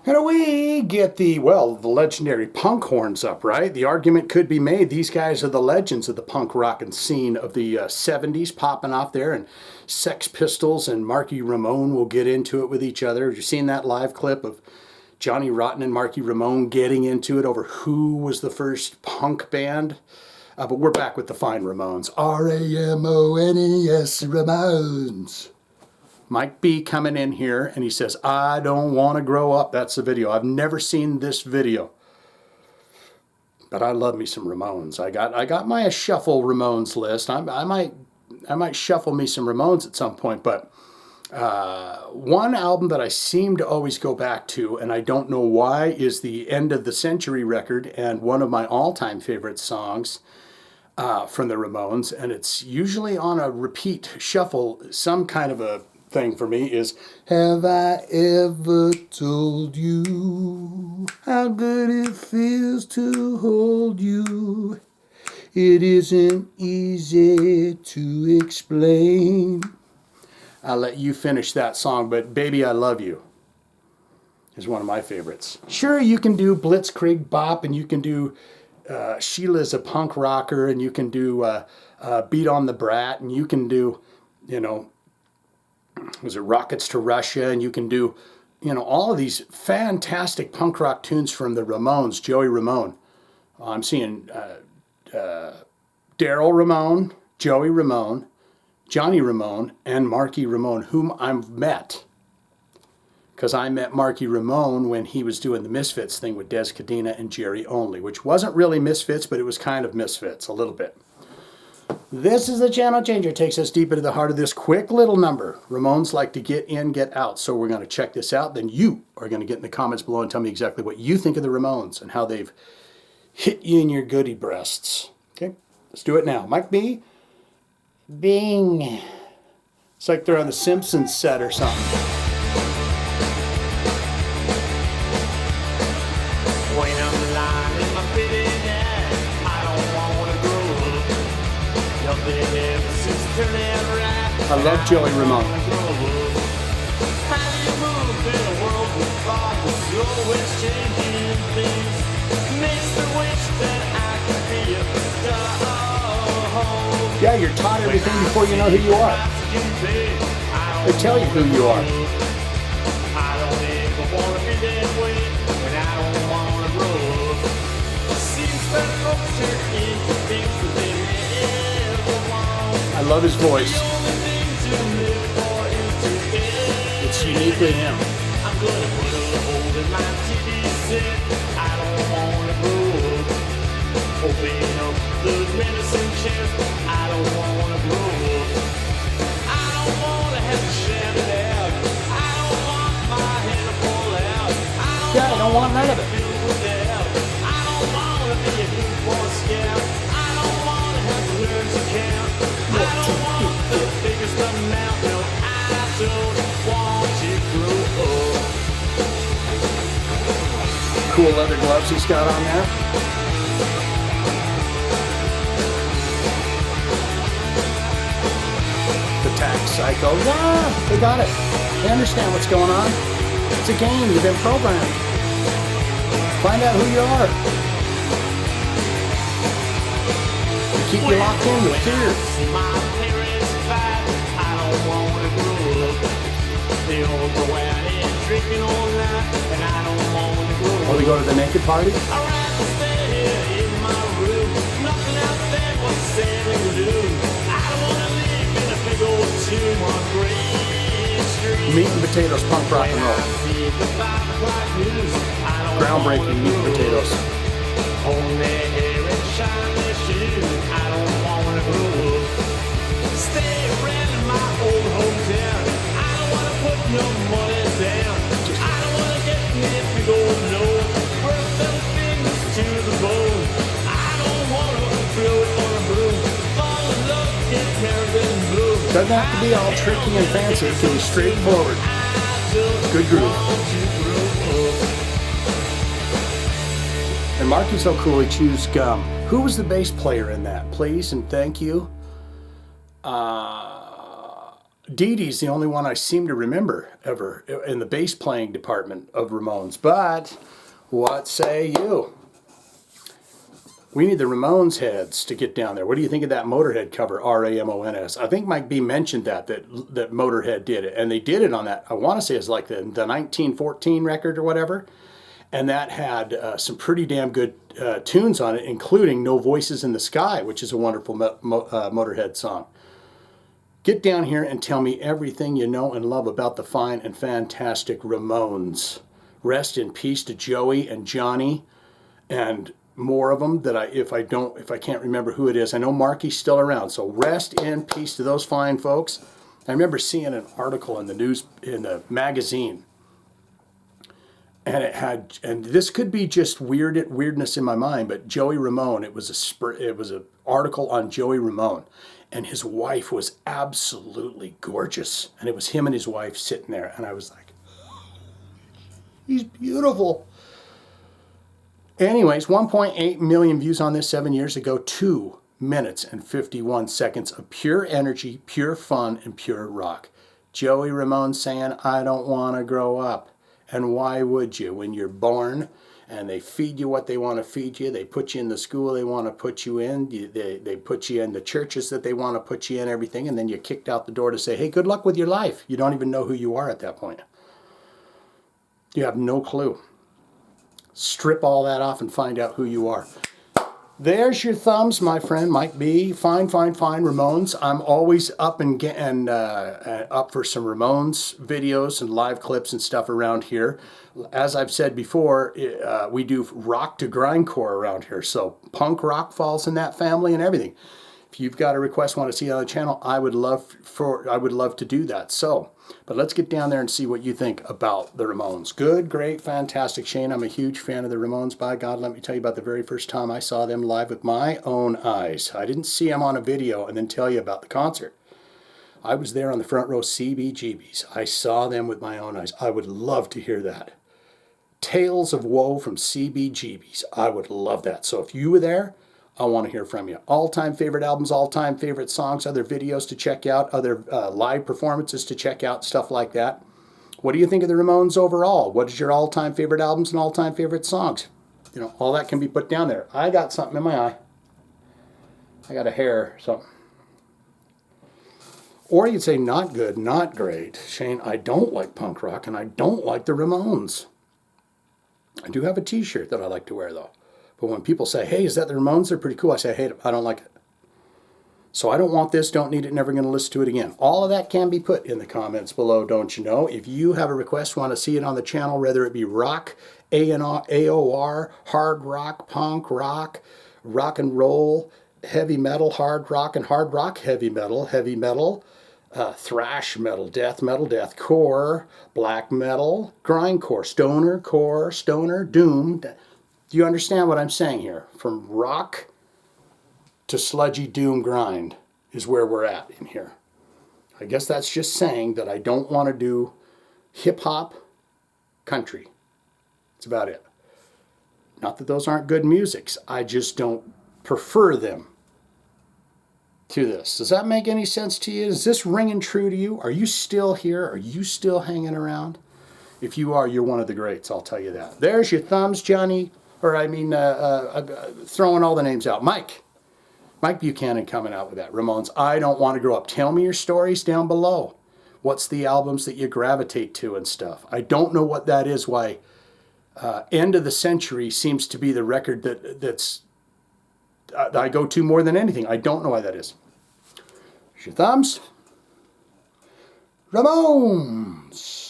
And we get the legendary punk horns up, right? The argument could be made these guys are the legends of the punk rockin' scene of the 70s popping off there, and Sex Pistols and Marky Ramone will get into it with each other. Have you seen that live clip of Johnny Rotten and Marky Ramone getting into it over who was the first punk band? But we're back with the fine Ramones. Ramones, Ramones. Mike B coming in here and he says, I don't want to grow up. That's the video. I've never seen this video. But I love me some Ramones. I got my shuffle Ramones list. I might shuffle me some Ramones at some point, but one album that I seem to always go back to, and I don't know why, is the End of the Century record, and one of my all-time favorite songs from the Ramones, and it's usually on a repeat shuffle, some kind of a thing for me, is Have I Ever Told You How Good It Feels to Hold You? It isn't easy to explain. I'll let you finish that song, but Baby I Love You is one of my favorites. Sure, you can do Blitzkrieg Bop, and you can do Sheila's a Punk Rocker, and you can do Beat on the Brat, and you can do, was it Rockets to Russia, and you can do, all of these fantastic punk rock tunes from the Ramones, Joey Ramone. I'm seeing Daryl Ramone, Joey Ramone, Johnny Ramone, and Marky Ramone, whom I've met. Because I met Marky Ramone when he was doing the Misfits thing with Des Cadena and Jerry Only, which wasn't really Misfits, but it was kind of Misfits, a little bit. This is the Channel Changer. It takes us deep into the heart of this quick little number. Ramones like to get in, get out. So we're going to check this out. Then you are going to get in the comments below and tell me exactly what you think of the Ramones and how they've hit you in your goody breasts. Okay, let's do it now. Mike B. Bing. It's like they're on the Simpsons set or something. When I'm lying in my bed at night, I don't want to grow up. Nothing ever seems to turn out right. I love Joey Ramone. How do you move in a world with problems? You're always changing things. Makes me wish that I could be a dog. Yeah, you're taught everything before you know who you are. They tell you who you are. I don't ever want to be that way when I don't want to grow up. Seems that folks are into things that they never want. I love his voice. The only thing to live for is to get. It's uniquely him. I'm gonna put a hole in my TV set. I don't want to grow up. Open up the medicine chest. I don't want to grow up. I don't want to have to shout it out. I don't want my head to fall out. Yeah, I don't want none of it. I don't want to be a good boy scout. I don't want to have to learn to count. I don't want the biggest amount. No, I don't want to grow up. Cool leather gloves he's got on there. The tax psycho. Yeah, they got it. They understand what's going on. It's a game. You've been programmed. Find out who you are. They keep you locked in with fear. My parents fight. I don't want to grow up. They all go out and drinking all night, and I don't want to grow up. Oh, they go to the naked party? I'd rather stay here in my room. Nothing out there but sailing blue. I don't want to live in a big old tomb on Green Street. Meat and potatoes punk rock and roll. Groundbreaking meat and potatoes. Hold their hair and shine their shoes. I don't want to grow up. Stay around in my old hometown. I don't want to put no money down. I don't want to get in this big old nose. Work them fingers to the bone. I don't want to throw it on a broom. Fall in love, get married and bloom. Doesn't have to be all tricky and fancy. It can be straightforward. Good groove. And Marky's so cool he chews gum. Who was the bass player in that? Please and thank you. Dee Dee's the only one I seem to remember ever in the bass playing department of Ramones. But what say you? We need the Ramones heads to get down there. What do you think of that Motorhead cover, Ramons? I think Mike B mentioned that Motorhead did it. And they did it on that, I want to say it's like the 1914 record or whatever. And that had some pretty damn good tunes on it, including No Voices in the Sky, which is a wonderful Motorhead song. Get down here and tell me everything you know and love about the fine and fantastic Ramones. Rest in peace to Joey and Johnny and more of them that if I can't remember who it is. I know Marky's still around, so rest in peace to those fine folks. I remember seeing an article in the magazine, and it had, and this could be just weirdness in my mind, but Joey Ramone. It was an article on Joey Ramone. And his wife was absolutely gorgeous. And it was him and his wife sitting there. And I was like, he's beautiful. Anyways, 1.8 million views on this 7 years ago. 2 minutes and 51 seconds of pure energy, pure fun, and pure rock. Joey Ramone saying, I don't want to grow up. And why would you? When you're born and they feed you what they want to feed you, they put you in the school they want to put you in, they put you in the churches that they want to put you in, everything, and then you're kicked out the door to say, hey, good luck with your life. You don't even know who you are at that point. You have no clue. Strip all that off and find out who you are. There's your thumbs, my friend, Mike B. Fine, Ramones. I'm always up up for some Ramones videos and live clips and stuff around here. As I've said before, we do rock to grindcore around here, so punk rock falls in that family and everything. If you've got a request, want to see it on the channel, I would love to do that. So, but let's get down there and see what you think about the Ramones. Good, great, fantastic. Shane, I'm a huge fan of the Ramones. By God, let me tell you about the very first time I saw them live with my own eyes. I didn't see them on a video and then tell you about the concert. I was there on the front row, CBGBs. I saw them with my own eyes. I would love to hear that. Tales of Woe from CBGBs. I would love that. So if you were there, I want to hear from you. All-time favorite albums, all-time favorite songs, other videos to check out, other live performances to check out, stuff like that. What do you think of the Ramones overall? What is your all-time favorite albums and all-time favorite songs? You know, all that can be put down there. I got something in my eye. I got a hair or something. Or you'd say not good, not great. Shane, I don't like punk rock and I don't like the Ramones. I do have a t-shirt that I like to wear though. But when people say, hey, is that the Ramones? They're pretty cool. I say, I hate it. I don't like it. So I don't want this, don't need it, never going to listen to it again. All of that can be put in the comments below, don't you know? If you have a request, want to see it on the channel, whether it be rock, AOR, hard rock, punk rock, rock and roll, heavy metal, hard rock, and hard rock, heavy metal, thrash metal, deathcore, black metal, grindcore, stoner, core, stoner, doom. Do you understand what I'm saying here? From rock to sludgy doom grind is where we're at in here. I guess that's just saying that I don't want to do hip-hop country. That's about it. Not that those aren't good musics. I just don't prefer them to this. Does that make any sense to you? Is this ringing true to you? Are you still here? Are you still hanging around? If you are, you're one of the greats, I'll tell you that. There's your thumbs, Johnny. Throwing all the names out. Mike Buchanan coming out with that. Ramones, I Don't Want to Grow Up. Tell me your stories down below. What's the albums that you gravitate to and stuff? I don't know what that is, why End of the Century seems to be the record that's I go to more than anything. I don't know why that is. Here's your thumbs. Ramones.